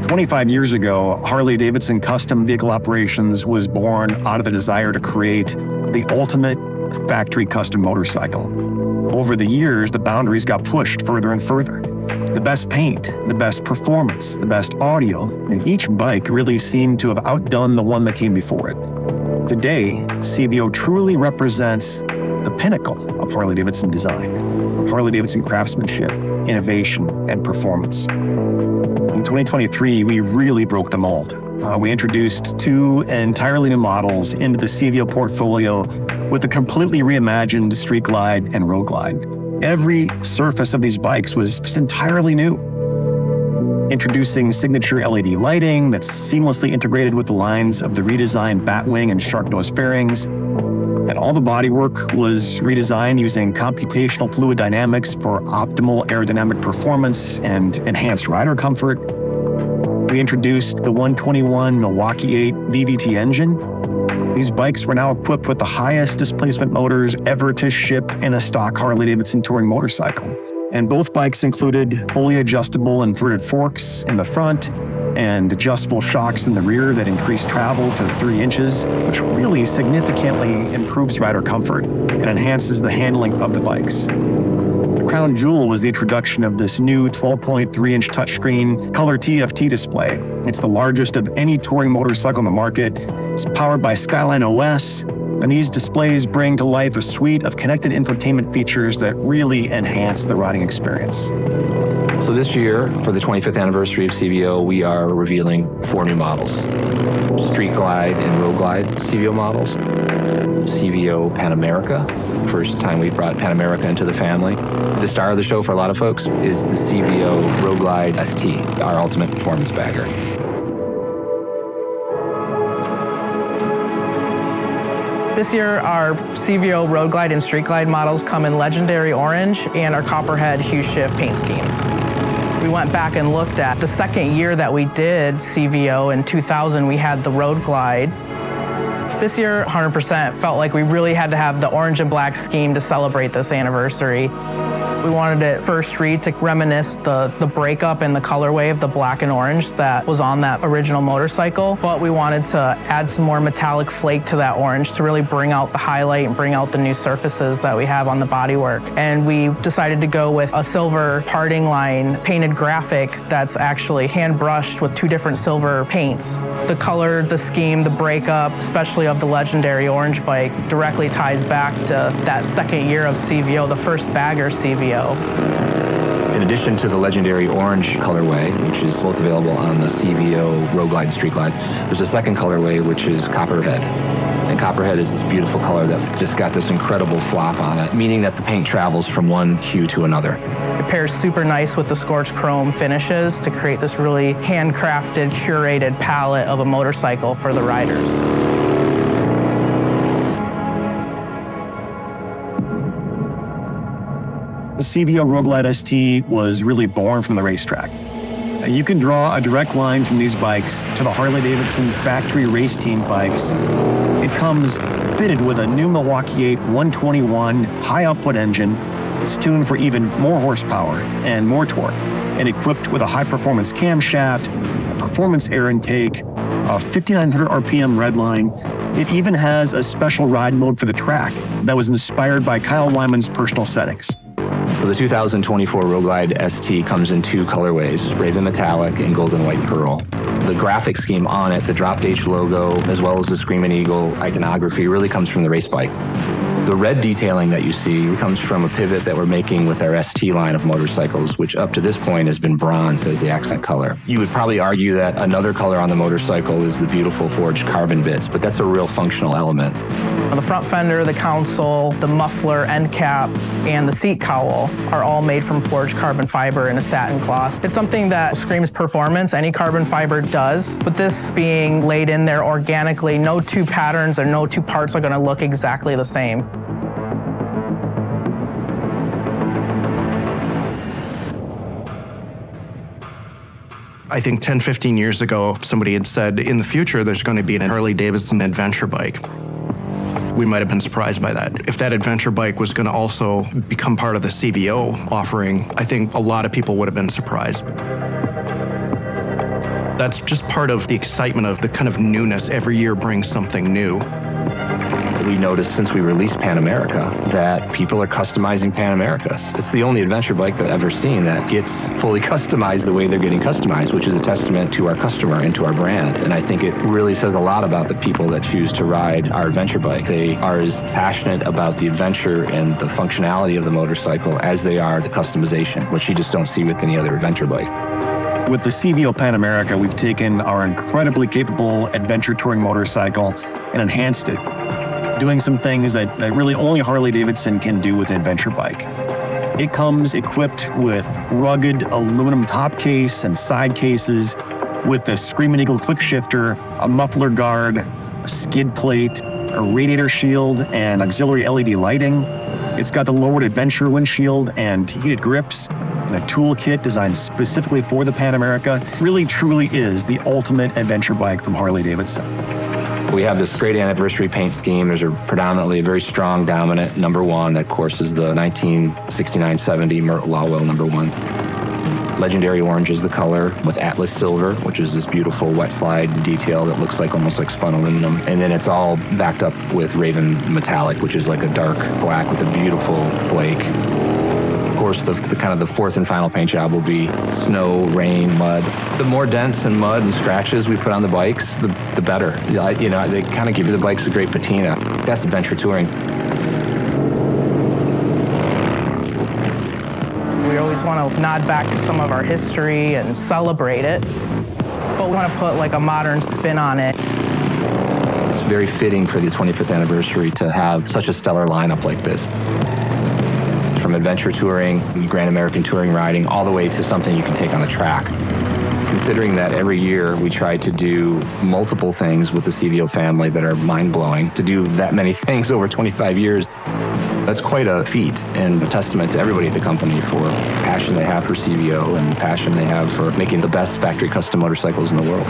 25 years ago, Harley-Davidson Custom Vehicle Operations was born out of the desire to create the ultimate factory custom motorcycle. Over the years, the boundaries got pushed further and further. The best paint, the best performance, the best audio, and each bike really seemed to have outdone the one that came before it. Today, CVO truly represents the pinnacle of Harley-Davidson design, Harley-Davidson craftsmanship, innovation, and performance. In 2023, we really broke the mold. We introduced two entirely new models into the CVO portfolio with a completely reimagined Street Glide and Road Glide. Every surface of these bikes was just entirely new. Introducing signature LED lighting that's seamlessly integrated with the lines of the redesigned Batwing and Shark Nose fairings. And all the bodywork was redesigned using computational fluid dynamics for optimal aerodynamic performance and enhanced rider comfort. We introduced the 121 Milwaukee 8 VVT engine. These bikes were now equipped with the highest displacement motors ever to ship in a stock Harley-Davidson touring motorcycle. And both bikes included fully adjustable inverted forks in the front and adjustable shocks in the rear that increase travel to 3 inches, which really significantly improves rider comfort and enhances the handling of the bikes. The crown jewel was the introduction of this new 12.3-inch touchscreen color TFT display. It's the largest of any touring motorcycle on the market. It's powered by Skyline OS, and these displays bring to life a suite of connected infotainment features that really enhance the riding experience. So this year, for the 25th anniversary of CVO, we are revealing 4 new models. Street Glide and Road Glide CVO models. CVO Pan America, first time we brought Pan America into the family. The star of the show for a lot of folks is the CVO Road Glide ST, our ultimate performance bagger. This year, our CVO Road Glide and Street Glide models come in legendary orange and our copperhead hue shift paint schemes. We went back and looked at the second year that we did CVO in 2000, we had the Road Glide. This year, 100% felt like we really had to have the orange and black scheme to celebrate this anniversary. We wanted it first read to reminisce the breakup and the colorway of the black and orange that was on that original motorcycle, but we wanted to add some more metallic flake to that orange to really bring out the highlight and bring out the new surfaces that we have on the bodywork. And we decided to go with a silver parting line painted graphic that's actually hand brushed with 2 different silver paints. The color, the scheme, the breakup, especially of the legendary orange bike, directly ties back to that second year of CVO, the first bagger CVO. In addition to the legendary orange colorway, which is both available on the CVO Road Glide and Street Glide, there's a second colorway, which is Copperhead. And Copperhead is this beautiful color that's just got this incredible flop on it, meaning that the paint travels from one hue to another. It pairs super nice with the scorched chrome finishes to create this really handcrafted, curated palette of a motorcycle for the riders. The CVO Road Glide ST was really born from the racetrack. You can draw a direct line from these bikes to the Harley-Davidson factory race team bikes. It comes fitted with a new Milwaukee 8 121 high-output engine. It's tuned for even more horsepower and more torque, and equipped with a high-performance camshaft, a performance air intake, a 5,900 RPM redline. It even has a special ride mode for the track that was inspired by Kyle Wyman's personal settings. So the 2024 Road Glide ST comes in 2 colorways, Raven Metallic and Golden White Pearl. The graphic scheme on it, the Dropped H logo, as well as the Screamin' Eagle iconography, really comes from the race bike. The red detailing that you see comes from a pivot that we're making with our ST line of motorcycles, which up to this point has been bronze as the accent color. You would probably argue that another color on the motorcycle is the beautiful forged carbon bits, but that's a real functional element. The front fender, the console, the muffler, end cap, and the seat cowl are all made from forged carbon fiber in a satin cloth. It's something that screams performance. Any carbon fiber does, but this being laid in there organically, no 2 patterns or no 2 parts are going to look exactly the same. I think 10, 15 years ago, somebody had said, in the future, there's going to be an Harley-Davidson adventure bike. We might have been surprised by that. If that adventure bike was going to also become part of the CVO offering, I think a lot of people would have been surprised. That's just part of the excitement of the kind of newness. Every year brings something new. We noticed since we released Pan America that people are customizing Pan Americas. It's the only adventure bike that I've ever seen that gets fully customized the way they're getting customized, which is a testament to our customer and to our brand. And I think it really says a lot about the people that choose to ride our adventure bike. They are as passionate about the adventure and the functionality of the motorcycle as they are the customization, which you just don't see with any other adventure bike. With the CVO Pan America, we've taken our incredibly capable adventure touring motorcycle and enhanced it, doing some things that really only Harley-Davidson can do with an adventure bike. It comes equipped with rugged aluminum top case and side cases with the Screamin' Eagle quick shifter, a muffler guard, a skid plate, a radiator shield, and auxiliary LED lighting. It's got the lowered adventure windshield and heated grips, and a toolkit designed specifically for the Pan America. Really, truly is the ultimate adventure bike from Harley-Davidson. We have this great anniversary paint scheme. There's predominantly a very strong, dominant #1. That, of course, is the 1969-70 Mert Lawwell #1. Legendary orange is the color with Atlas silver, which is this beautiful wet slide detail that looks like almost like spun aluminum. And then it's all backed up with Raven metallic, which is like a dark black with a beautiful flake. Of course, the kind of the fourth and final paint job will be snow, rain, mud. The more dents and mud and scratches we put on the bikes, the better. You know, they kind of give the bikes a great patina. That's adventure touring. We always want to nod back to some of our history and celebrate it, but we want to put like a modern spin on it. It's very fitting for the 25th anniversary to have such a stellar lineup like this. From adventure touring, Grand American touring riding, all the way to something you can take on the track. Considering that every year we try to do multiple things with the CVO family that are mind-blowing, to do that many things over 25 years, that's quite a feat and a testament to everybody at the company for the passion they have for CVO and the passion they have for making the best factory custom motorcycles in the world.